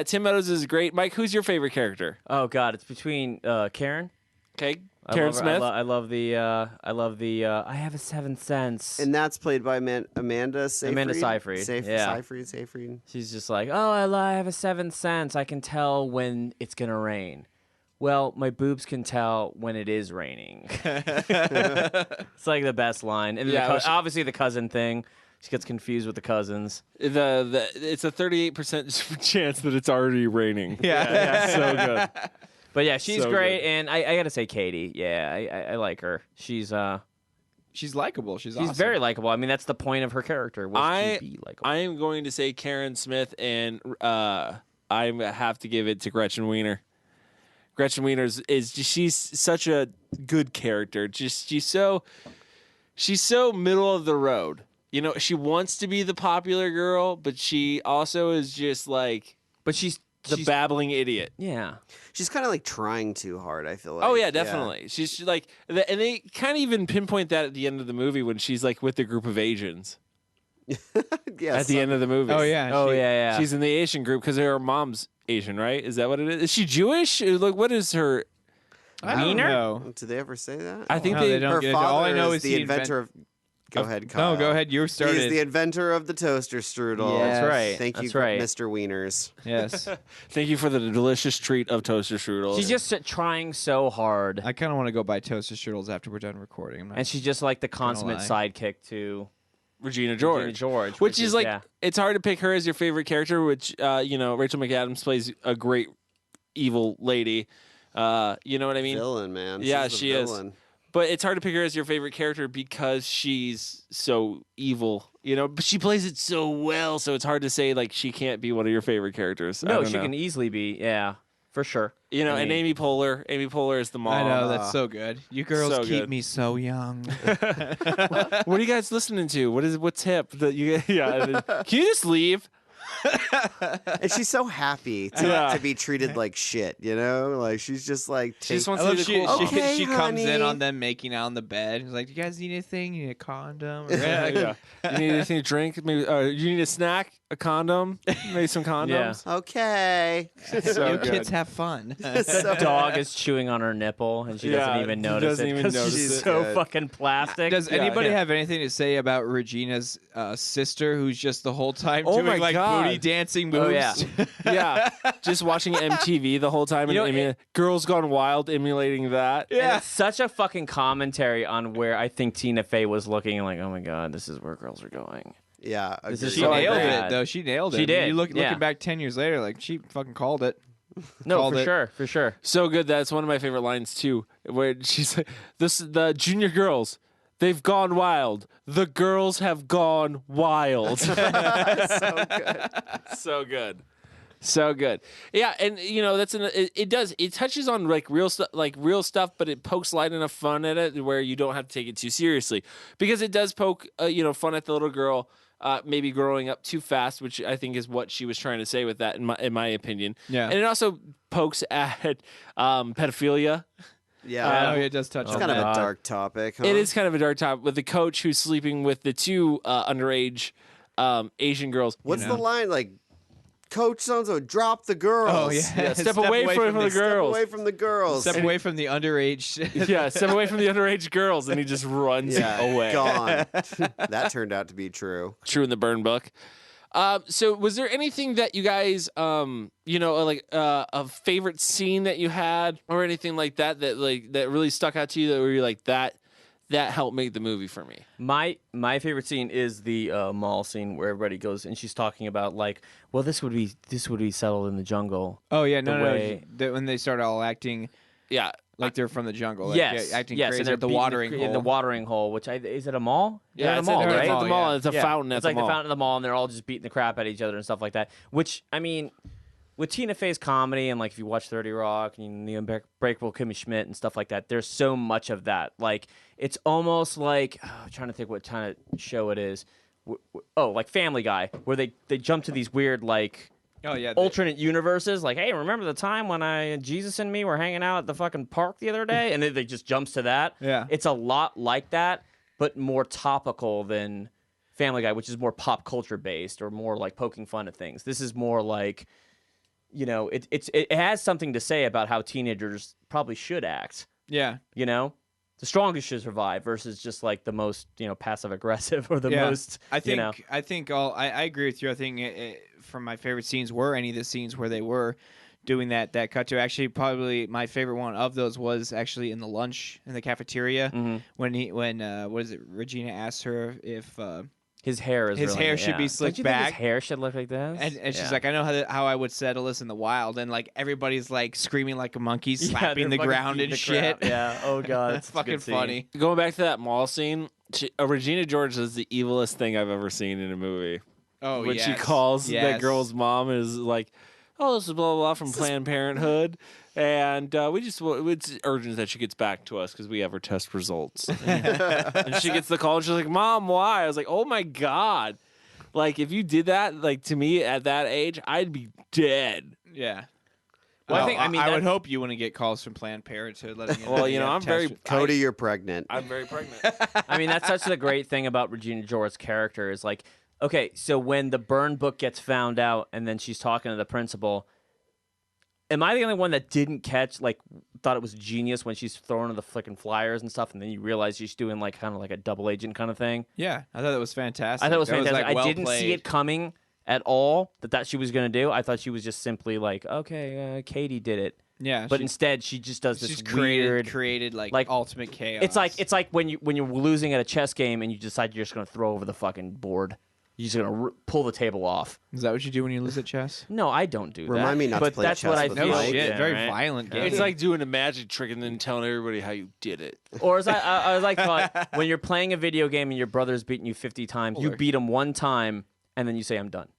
Tim Meadows is great. Mike, who's your favorite character? Oh God, it's between Karen. Okay, Karen Smith. I love the. I have a 7th sense. And that's played by Amanda Seyfried. Amanda Seyfried. Seyfried. She's just like, oh, I have a 7th sense. I can tell when it's gonna rain. Well, my boobs can tell when it is raining. It's like the best line. And obviously the cousin thing. She gets confused with the cousins. It's a 38% chance that it's already raining. Yeah. So good. But yeah, she's So great, good. and I gotta say, Katie. Yeah, I like her. She's likable. She's awesome. very likable. I mean, that's the point of her character. Was to be likable. I am going to say Karen Smith, and I have to give it to Gretchen Wiener. Gretchen Wiener she's such a good character. She's so middle of the road. She wants to be the popular girl, but she also is just like. But she's babbling idiot. Yeah. She's kind of like trying too hard, I feel like. Oh, yeah, definitely. She's like, and they kind of even pinpoint that at the end of the movie when she's like with the group of Asians. Yes. At the end of the movie. Oh, yeah. Yeah. She's in the Asian group because her mom's Asian, right? Is that what it is? Is she Jewish? Like, what is her? I don't know. Did they ever say that? I think No, they don't Her get it. father All I know is is the he inventor of Go ahead, Kyle. No, go ahead. You started. He's the inventor of the toaster strudel. Yes. That's right. Thank you, That's right. Mr. Wieners. Yes. Thank you for the delicious treat of toaster strudels. She's just trying so hard. I kind of want to go buy toaster strudels after we're done recording. And she's just like the consummate sidekick to Regina George. Which is like, yeah. it's hard to pick her as your favorite character, which, Rachel McAdams plays a great evil lady. You know what I mean? Villain, man. Yeah, She's the she villain. is. But it's hard to pick her as your favorite character because she's so evil, but she plays it so well, so it's hard to say, like, she can't be one of your favorite characters. No, she can easily be, yeah, for sure. And Amy Poehler. Amy Poehler is the mom. I know, that's so good. You girls so keep good. me so young. What are you guys listening to? What's hip? Can you just leave? And she's so happy to be treated like shit, Like, she's just like... She just wants I to love be the cool mom. she comes in honey. on them making out on the bed. She's like, "Do you guys need anything? You need a condom? Yeah. You need anything to drink? Maybe you need a snack, a condom, maybe some condoms. Yeah. Okay. So you good. kids have fun." The dog is chewing on her nipple, and she doesn't even notice doesn't it even 'cause notice she's it. so Good. fucking plastic. Does anybody have anything to say about Regina's sister, who's just the whole time Oh doing my like God. booty dancing moves? Oh, yeah. Yeah, just watching MTV the whole time and Girls Gone Wild emulating that. And it's such a fucking commentary on where I think Tina Fey was looking like, oh my God, this is where girls are going. Yeah. This is agreed. She so nailed bad. it though. She nailed it. She did, You yeah. looking back 10 years later, like she fucking called it. No, Called it. for sure. So good. That's one of my favorite lines too, where she's like, the junior girls. They've gone wild. The girls have gone wild. So good. So good. So good. Yeah, and it touches on like real stuff, but it pokes light enough fun at it where you don't have to take it too seriously. Because it does poke fun at the little girl maybe growing up too fast, which I think is what she was trying to say with that in my opinion. Yeah. And it also pokes at pedophilia. Yeah. It does touch It's on kind of that. a dark topic, huh? It is kind of a dark topic with the coach who's sleeping with the two underage Asian girls. What's the line? Like, Coach Sonzo, drop the girls. Oh yeah. Step away from the Step girls. away from the girls. Step away from the underage. Yeah, step away from the underage girls, and he just runs away. Gone. That turned out to be true. True in the burn book. So was there anything that you guys, a favorite scene that you had or anything like that that really stuck out to you that where you're like that helped make the movie for me? My favorite scene is the mall scene where everybody goes and she's talking about like, well, this would be settled in the jungle. Oh yeah, when they start all acting, like they're from the jungle. Like, acting crazy and they're at the beating watering hole. in the watering hole. Which is it a mall? Yeah, They're it's at a mall, at right? the mall. It's a Yeah. fountain at It's the like mall. the fountain at the mall, and they're all just beating the crap at each other and stuff like that. Which I mean, with Tina Fey's comedy and like if you watch 30 Rock and the Unbreakable Kimmy Schmidt and stuff like that, there's so much of that. Like it's almost like I'm trying to think what kind of show it is. Like Family Guy, where they jump to these weird like alternate universes. Like, hey, remember the time when Jesus and me were hanging out at the fucking park the other day? And then they just jumps to that. Yeah, it's a lot like that, but more topical than Family Guy, which is more pop culture based or more like poking fun at things. This is more like, it has something to say about how teenagers probably should act. Yeah. The strongest should survive versus just like the most, passive aggressive or the most, I think I agree with you. I think from my favorite scenes were any of the scenes where they were doing that cut to. Actually, probably my favorite one of those was actually in the cafeteria when Regina asked her if his hair should be slicked Don't you back. Think his hair should look like this. And she's like, I know how I would settle this in the wild, and like everybody's like screaming like a monkey, slapping the ground and shit. Yeah. Oh god, it's fucking funny. Going back to that mall scene, Regina George is the evilest thing I've ever seen in a movie. Oh, when she calls that girl's mom is like, oh, this is blah blah blah from Planned Parenthood, and it's urgent that she gets back to us because we have her test results. And she gets the call and she's like, Mom, why? I was like, oh my god, like if you did that like to me at that age, I'd be dead. Yeah. Well, I would hope you wouldn't get calls from Planned Parenthood. I'm very Cody, you're pregnant. I'm very pregnant. I mean, that's such the great thing about Regina George's character is like, okay, so when the burn book gets found out and then she's talking to the principal, am I the only one that didn't catch, like, thought it was genius when she's throwing the flicking flyers and stuff, and then you realize she's doing like kind of like a double agent kind of thing. Yeah, I thought that was fantastic. I thought it was fantastic. like, well I didn't played. see it coming at all that she was going to do. I thought she was just simply like, okay, Katie did it. Yeah, but instead she just does this created, weird, like ultimate chaos. It's like when you're losing at a chess game and you decide you're just going to throw over the fucking board. You're just going to pull the table off. Is that what you do when you lose at chess? No, I don't do that. Remind me not to but play that's chess what I with feel. No Mike. shit, Yeah, very right? violent game. It's like doing a magic trick and then telling everybody how you did it. Or as I was like, thought, when you're playing a video game and your brother's beating you 50 times, you beat him one time and then you say, I'm done.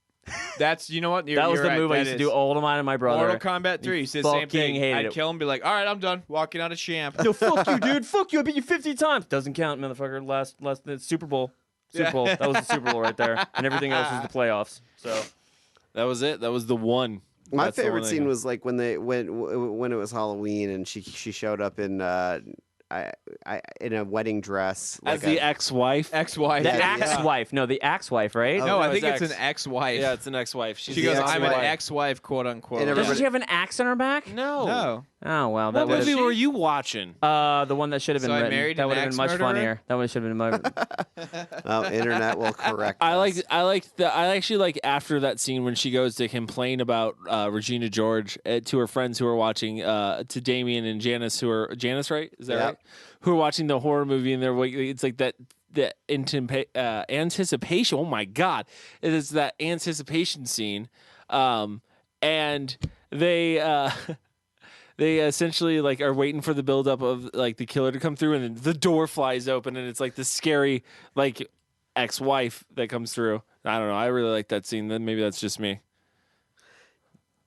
That's, you know what? That was the right, move I that used to is. do all of mine and my brother. Mortal Kombat 3, you said the same thing. hated I'd it. kill him, be like, all right, I'm done. Walking out of champ. No, fuck you, dude. Fuck you. I beat you 50 times. Doesn't count, motherfucker. Last the Super Bowl. Super Bowl. That was the Super Bowl right there. And everything else was the playoffs. So that was it. That was the one. My That's the favorite one I scene got. was like when it was Halloween and she showed up in in a wedding dress As like the a- ex-wife. Ex-wife. the Yeah. ex-wife. No, the ex-wife, right? No, No, I think it's it's an ex-wife. Yeah, it's an ex-wife. She's She the goes, I'm an ex-wife. ex-wife, quote unquote. And Doesn't everybody- she have an axe on her back? No. No. Oh, well. What That would movie have were you watching? the one that should have been So I written. married That an would have been much ex-murderer? funnier. That one should have been much. internet will correct I us. I actually like after that scene when she goes to complain about Regina George to her friends who are watching to Damien and Janice Janice, right? Is that Yep. right? Who are watching the horror movie and it's like that anticipation. Oh my god. It is that anticipation scene. And they they essentially like are waiting for the buildup of like the killer to come through, and then the door flies open, and it's like the scary like ex-wife that comes through. I don't know. I really like that scene. Then maybe that's just me.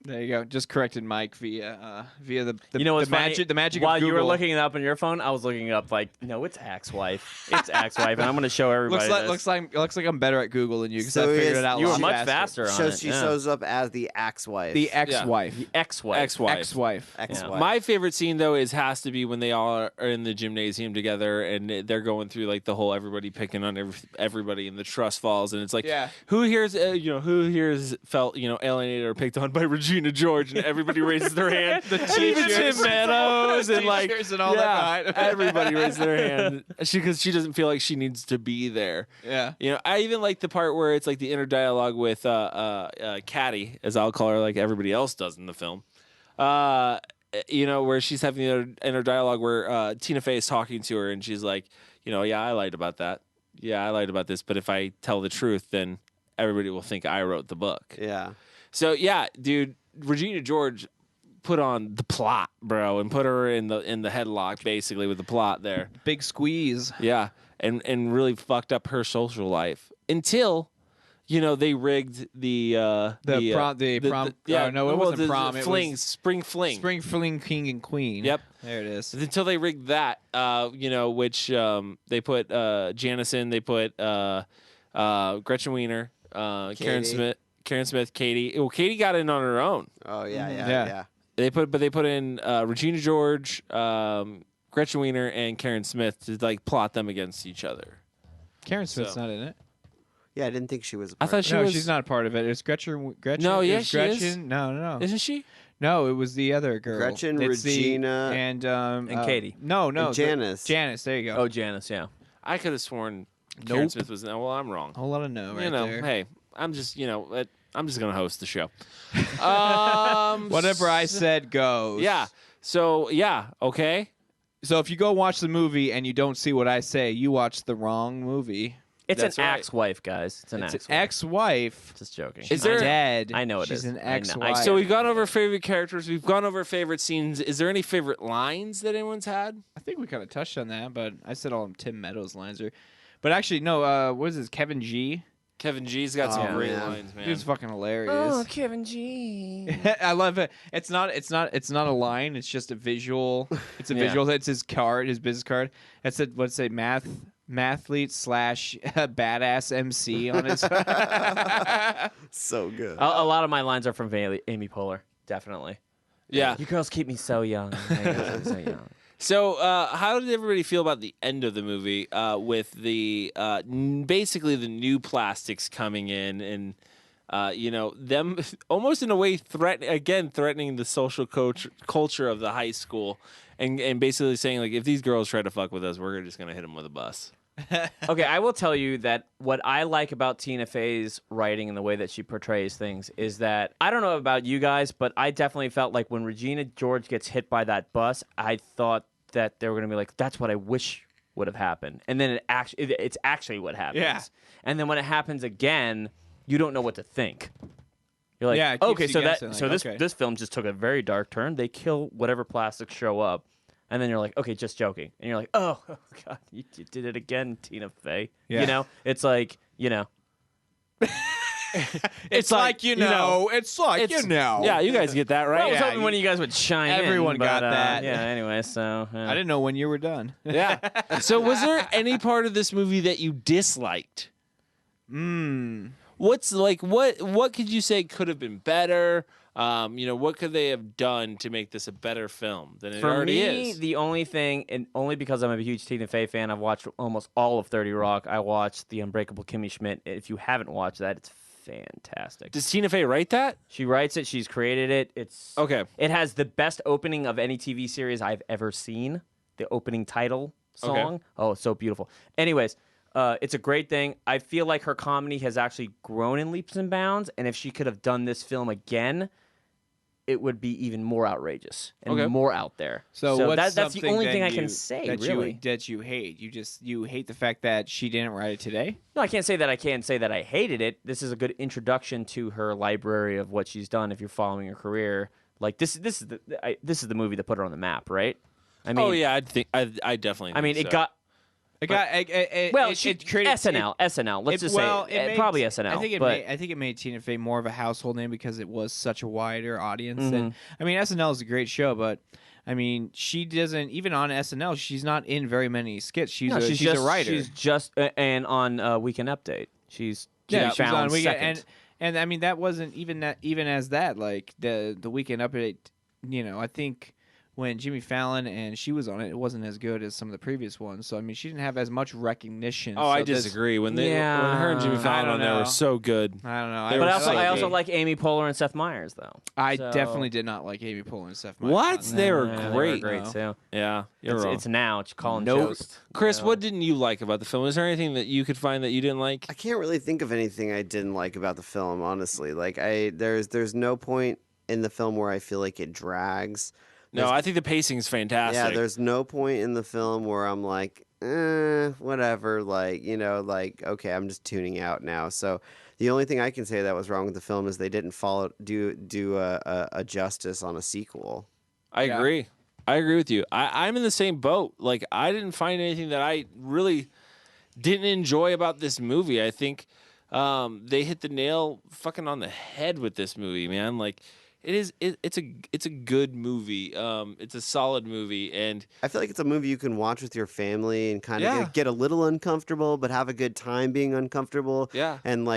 There you go. Just corrected Mike via the You know what's the funny? magic the magic While of Google. you were looking it up on your phone, I was looking it up like, no, it's ex-wife. It's ex-wife, and I'm going to show everybody looks this. looks like I'm better at Google than you because So I figured is- it out. You a were lot much faster on So it. she yeah. shows up as the ex-wife. The ex-wife. The ex-wife. Ex-wife. Ex-wife. Ex-wife. My favorite scene though has to be when they all are in the gymnasium together and they're going through like the whole everybody picking on everybody and the trust falls, and it's like Yeah. who here's felt alienated or picked on by Regina George, and everybody raises their hand. The And even teachers. Tim Meadows and like Teachers and all that behind. everybody raises their hand because she doesn't feel like she needs to be there. Yeah. I even like the part where it's like the inner dialogue with Caddy, as I'll call her, like everybody else does in the film. Where she's having the inner dialogue where Tina Fey is talking to her, and she's like, yeah, I lied about that. Yeah, I lied about this, but if I tell the truth, then everybody will think I wrote the book. Yeah. So yeah, dude, Regina George put on the plot, bro, and put her in the headlock basically with the plot there. Big squeeze. Yeah, and really fucked up her social life until they rigged the prom. yeah, no, it wasn't prom. It fling, was spring fling. Spring fling, king and queen. Yep. There it is. Until they rigged that, which they put Janice in, they put Gretchen Wiener, Karen Smith, Katie. Well, Katie got in on her own. Oh yeah, Yeah. yeah. They put in Regina George, Gretchen Wiener, and Karen Smith to like plot them against each other. Karen Smith's So- not in it. Yeah, I didn't think she was. I thought she no, was. she's not a part of it. It's Gretchen. No, it yeah, was she Gretchen. is. No. Isn't she? No, it was the other girl. Gretchen, It's Regina, and Katie. No, and Janice. Janice. There you go. Oh, Janice, yeah. I could have sworn Karen Nope. Smith was. Well, I'm wrong. A whole lot of no right there. Hey, I'm just I'm just gonna host the show. Whatever I said goes. Yeah. So yeah. Okay. So if you go watch the movie and you don't see what I say, you watch the wrong movie. It's That's an right. ex-wife, guys. It's an It's ex-wife. an ex-wife. Just joking. Is there- dead? I know it She's is. an I know. ex-wife. So we've gone over favorite characters. We've gone over favorite scenes. Is there any favorite lines that anyone's had? I think we kind of touched on that, but I said all of Tim Meadows' lines are. But actually, no. What is this? Kevin G. Kevin G's got some Oh, great man. lines, man. He's fucking hilarious. Kevin G. I love it. It's not a line. It's just a visual. It's a Yeah. visual. It's his card, his business card. It said, what's it? Mathlete / badass MC on it. So good. A lot of my lines are from Amy Poehler, definitely. Yeah. You girls keep me so young. You girls keep me so young. So, how did everybody feel about the end of the movie with the basically the new plastics coming in and them almost in a way threatening the social culture of the high school, and basically saying like, if these girls try to fuck with us, we're just gonna hit them with a bus. Okay, I will tell you that what I like about Tina Fey's writing and the way that she portrays things is that, I don't know about you guys, but I definitely felt like when Regina George gets hit by that bus, I thought that they were going to be like, that's what I wish would have happened. And then it's actually what happens. Yeah. And then when it happens again, you don't know what to think. You're like, Yeah, it keeps okay, you so guessing, like, this film just took a very dark turn. They kill whatever plastics show up. And then you're like, okay, just joking. And you're like, oh God, you did it again, Tina Fey. Yeah. You know, it's like, you know. It's like, you know. It's like, you know. Yeah, you guys get that, right? I was Yeah, hoping one of you guys would chime in. Everyone but, got that. Yeah, anyway, so. I didn't know when you were done. Yeah. So was there any part of this movie that you disliked? What's like what could you say could have been better? What could they have done to make this a better film than it already is? The only thing, and only because I'm a huge Tina Fey fan, I've watched almost all of 30 Rock. I watched The Unbreakable Kimmy Schmidt. If you haven't watched that, it's fantastic. Does Tina Fey write that? She writes it. She's created it. It's okay. It has the best opening of any TV series I've ever seen. The opening title song. Okay. Oh, it's so beautiful. Anyways, it's a great thing. I feel like her comedy has actually grown in leaps and bounds, and if she could have done this film again, it would be even more outrageous and more out there. So what's that's the something only that thing I you- can say, that really. you hate. You hate the fact that she didn't write it today. No, I can't say that I hated it. This is a good introduction to her library of what she's done if you're following her career. Like this is the movie that put her on the map, right? I mean, oh yeah, I definitely. I mean, think it so. got. It got It created SNL. Let's just say probably SNL. I think it made Tina Fey more of a household name because it was such a wider audience. And I mean, SNL is a great show, but I mean, she doesn't even on SNL. She's not in very many skits. She's a writer. She's just and on Weekend Update. She's she's found on Weekend, second. and I mean that wasn't even as that like the Weekend Update. I think. When Jimmy Fallon and she was on it, it wasn't as good as some of the previous ones. So I mean, she didn't have as much recognition. Oh, so I disagree. When her and Jimmy Fallon on there were so good. I don't know. But I also like Amy Poehler and Seth Meyers though. I definitely did not like Amy Poehler and Seth Meyers. What? They were great. They were great too. Yeah, you're wrong. It's now. It's Colin No, Jost. Chris, what didn't you like about the film? Is there anything that you could find that you didn't like? I can't really think of anything I didn't like about the film, honestly. Like there's no point in the film where I feel like it drags. No, I think the pacing's fantastic. Yeah, there's no point in the film where I'm like, whatever, okay, I'm just tuning out now. So the only thing I can say that was wrong with the film is they didn't do a justice on a sequel. I agree. I agree with you. I'm in the same boat. Like, I didn't find anything that I really didn't enjoy about this movie. I think they hit the nail fucking on the head with this movie, man. Like, it's a good movie. It's a solid movie, and I feel like it's a movie you can watch with your family and kind of get a little uncomfortable, but have a good time being uncomfortable. Yeah, and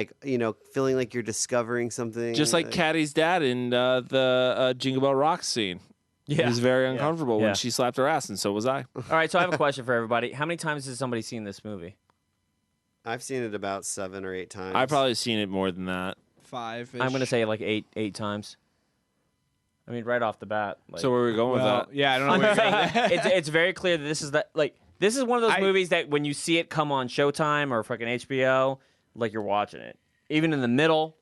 feeling like you're discovering something. Just like Caddy's dad in the Jingle Bell Rock scene. Yeah, he was very uncomfortable when she slapped her ass, and so was I. All right, so I have a question for everybody. How many times has somebody seen this movie? I've seen it about 7 or 8 times. I've probably seen it more than that. 5. I'm going to say like eight times. I mean, right off the bat. Like, so where are we going with that? Yeah, I don't know. Where you're going. It's very clear that this is one of those movies that when you see it come on Showtime or fucking HBO, like you're watching it. Even in the middle,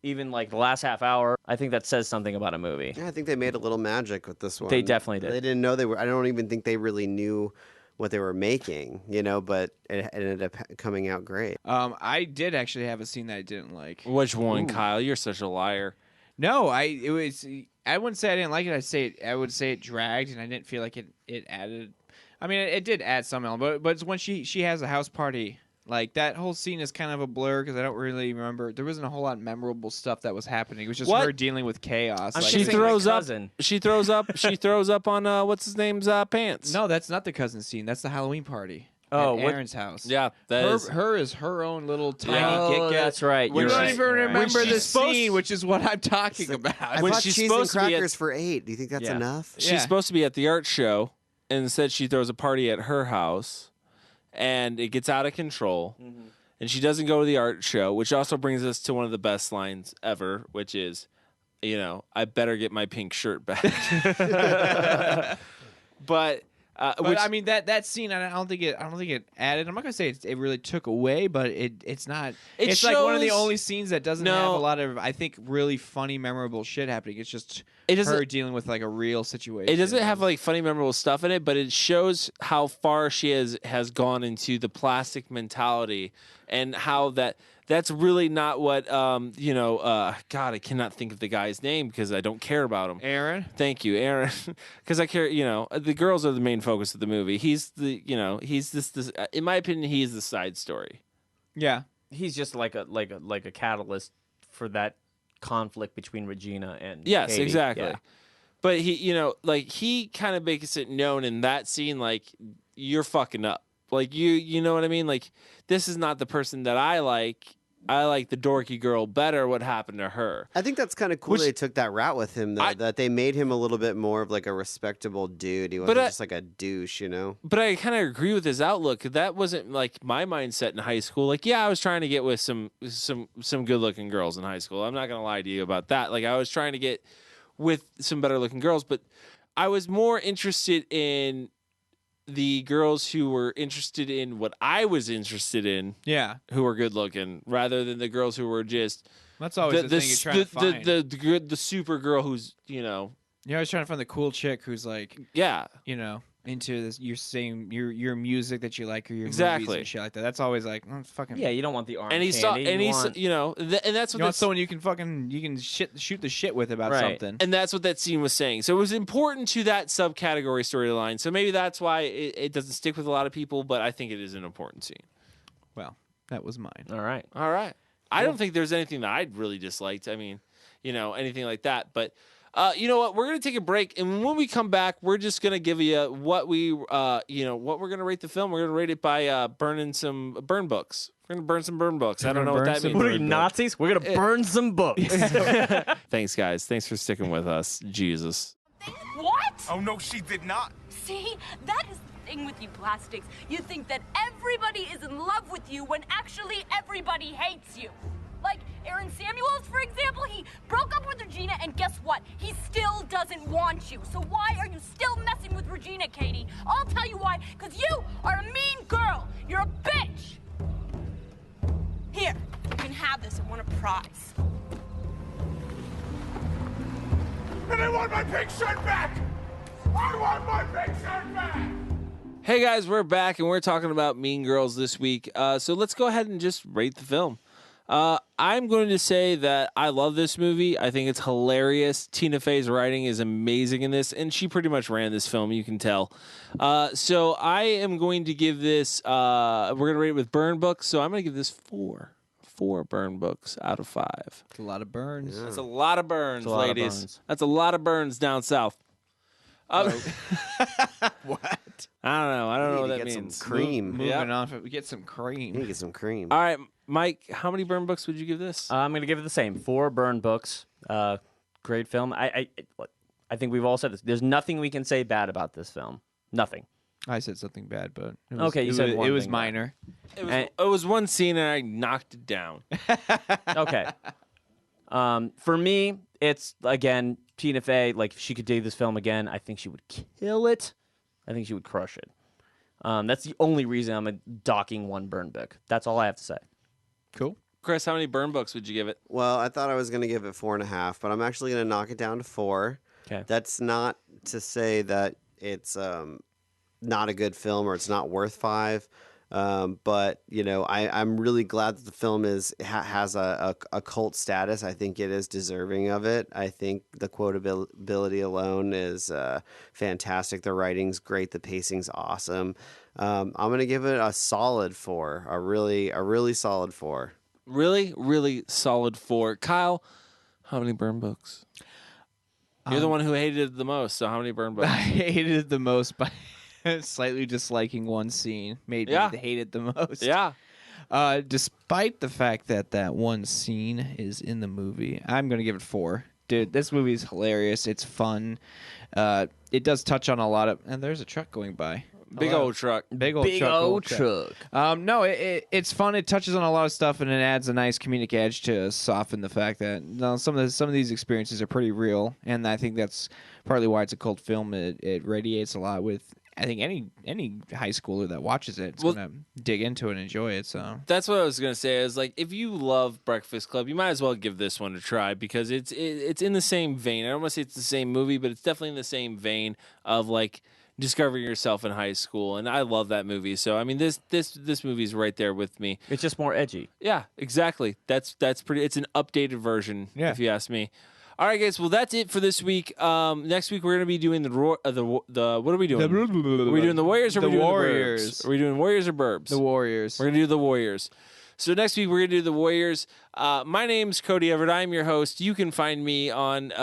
even like the last half hour, I think that says something about a movie. Yeah, I think they made a little magic with this one. They definitely did. They didn't know they were. I don't even think they really knew what they were making, but it ended up coming out great. I did actually have a scene that I didn't like. Which one, Kyle? You're such a liar. No, I wouldn't say I didn't like it. I would say it dragged, and I didn't feel like it added. I mean, it did add some element, but it's when she has a house party. Like, that whole scene is kind of a blur because I don't really remember. There wasn't a whole lot of memorable stuff that was happening. It was just her dealing with chaos. She throws up. She throws up on what's his name's pants. No, that's not the cousin scene. That's the Halloween party. Oh, at Aaron's house. Yeah, her is her own little tiny get. That's right. You don't even remember the supposed scene, which is what I'm talking about. I When bought she's cheese supposed and to be crackers for 8. Do you think that's enough? She's supposed to be at the art show, and instead she throws a party at her house, and it gets out of control. and she doesn't go to the art show, which also brings us to one of the best lines ever, which is, I better get my pink shirt back. But I mean that scene, I don't think it added. I'm not gonna say it really took away, but it's not. It's like one of the only scenes that doesn't have a lot of, I think, really funny, memorable shit happening. It's just her dealing with like a real situation. It doesn't have like funny, memorable stuff in it, but it shows how far she has gone into the plastic mentality and how that's really not what God, I cannot think of the guy's name because I don't care about him. Aaron. Thank you, Aaron. Because I care. The girls are the main focus of the movie. He's he's this. In my opinion, he's the side story. Yeah, he's just like a catalyst for that conflict between Regina and yes, Katie. exactly. Yeah. But he kind of makes it known in that scene, like, you're fucking up. Like, you know what I mean? Like, this is not the person that I like. I like the dorky girl better. What happened to her? I think that's kind of cool they took that route with him, though, that they made him a little bit more of like a respectable dude. He wasn't just like a douche, But I kind of agree with his outlook. That wasn't like my mindset in high school. Like, yeah, I was trying to get with some good-looking girls in high school. I'm not going to lie to you about that. Like, I was trying to get with some better-looking girls, but I was more interested in the girls who were interested in what I was interested in, who were good looking, rather than the girls who were just. That's always the thing you're trying to find. The super girl who's You're always trying to find the cool chick who's like into this. You're saying your music that you like or your movies and shit like that. That's always like fucking. Yeah, you don't want the arm. And he's and that's what you want someone you can shoot the shit with about something. And that's what that scene was saying. So it was important to that subcategory storyline. So maybe that's why it doesn't stick with a lot of people, but I think it is an important scene. Well, that was mine. All right. Cool. I don't think there's anything that I really disliked. I mean, anything like that, but. You know what? We're gonna take a break, and when we come back, we're just gonna give you what we, what we're gonna rate the film. We're gonna rate it by burning some burn books. We're gonna burn some burn books. I don't know what that means. What are we, Nazis? We're gonna burn some books. Thanks, guys. Thanks for sticking with us. Jesus. What? Oh no, she did not. See, that is the thing with you plastics. You think that everybody is in love with you when actually everybody hates you. Like Aaron Samuels, for example, he broke up with Regina, and guess what? He still doesn't want you. So why are you still messing with Regina, Katie? I'll tell you why. Because you are a mean girl. You're a bitch. Here, you can have this. I want a prize. And I want my pink shirt back. I want my pink shirt back. Hey guys, we're back, and we're talking about Mean Girls this week. So let's go ahead and just rate the film. I'm going to say that I love this movie. I think it's hilarious. Tina Fey's writing is amazing in this, and she pretty much ran this film, you can tell. So I am going to give this, we're going to rate it with burn books, so I'm going to give this 4 burn books out of 5. That's a lot of burns. Yeah. That's a lot of burns, ladies. That's a lot of burns down south. What? I don't know. I don't know what that means. means. Some cream. Moving on, we get some cream. You get some cream. All right, Mike. How many burn books would you give this? I'm going to give it the same. 4 burn books. Great film. I think we've all said this. There's nothing we can say bad about this film. Nothing. I said something bad, but okay, you said one it was thing minor. It was one scene, and I knocked it down. Okay. For me, it's again Tina Fey. Like, if she could do this film again, I think she would kill it. I think she would crush it. That's the only reason I'm docking 1 burn book. That's all I have to say. Cool. Chris, how many burn books would you give it? Well, I thought I was going to give it 4.5, but I'm actually going to knock it down to 4. Okay. That's not to say that it's not a good film or it's not worth 5. But I'm really glad that the film has a cult status. I think it is deserving of it. I think the quotability alone is fantastic. The writing's great. The pacing's awesome. I'm gonna give it a solid 4. A really solid 4. Really, really solid 4. Kyle, how many burn books? You're the one who hated it the most. So how many burn books? I hated it the most by slightly disliking one scene. Made me hate it the most. Yeah. Despite the fact that one scene is in the movie, I'm going to give it 4. Dude, this movie is hilarious. It's fun. It does touch on a lot of... And there's a truck going by. Big old truck. Big old truck. No, it's fun. It touches on a lot of stuff, and it adds a nice comedic edge to soften the fact that some of these experiences are pretty real, and I think that's partly why it's a cult film. It radiates a lot with, I think, any high schooler that watches it, it's gonna dig into it and enjoy it. So that's what I was gonna say. Is like, if you love Breakfast Club, you might as well give this one a try, because it's in the same vein. I don't want to say it's the same movie, but it's definitely in the same vein of like discovering yourself in high school. And I love that movie. So I mean, this movie's right there with me. It's just more edgy. Yeah, exactly. That's pretty. It's an updated version, if you ask me. All right, guys. Well, that's it for this week. Next week we're gonna be doing the what are we doing? Are we doing the Warriors or are we doing Warriors? The Burbs? Are we doing Warriors or Burbs? The Warriors. We're gonna do the Warriors. So next week we're gonna do the Warriors. My name's Cody Everett. I'm your host. You can find me on.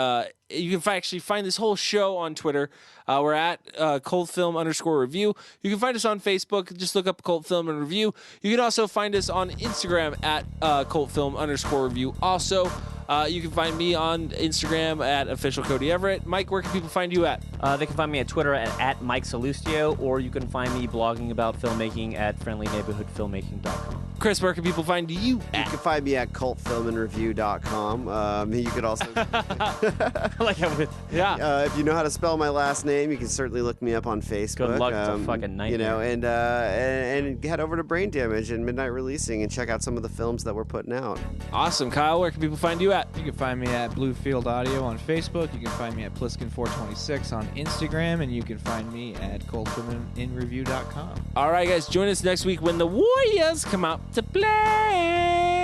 You can actually find this whole show on Twitter. We're at CultFilm_review. You can find us on Facebook. Just look up Cult Film and Review. You can also find us on Instagram at CultFilm_review. Also, you can find me on Instagram at official Cody Everett. Mike, where can people find you at? They can find me at Twitter at Mike Salustio, or you can find me blogging about filmmaking at friendlyneighborhoodfilmmaking.com. Chris, where can people find you at? You can find me at cultfilmandreview.com. You could also... like if you know how to spell my last name, you can certainly look me up on Facebook. Good luck, it's a fucking nightmare. You know, and head over to Brain Damage and Midnight Releasing and check out some of the films that we're putting out. Awesome. Kyle, where can people find you at? You can find me at Bluefield Audio on Facebook. You can find me at Pliskin426 on Instagram, and you can find me at cultfilmandreview.com. All right, guys, join us next week when the Warriors come out to play.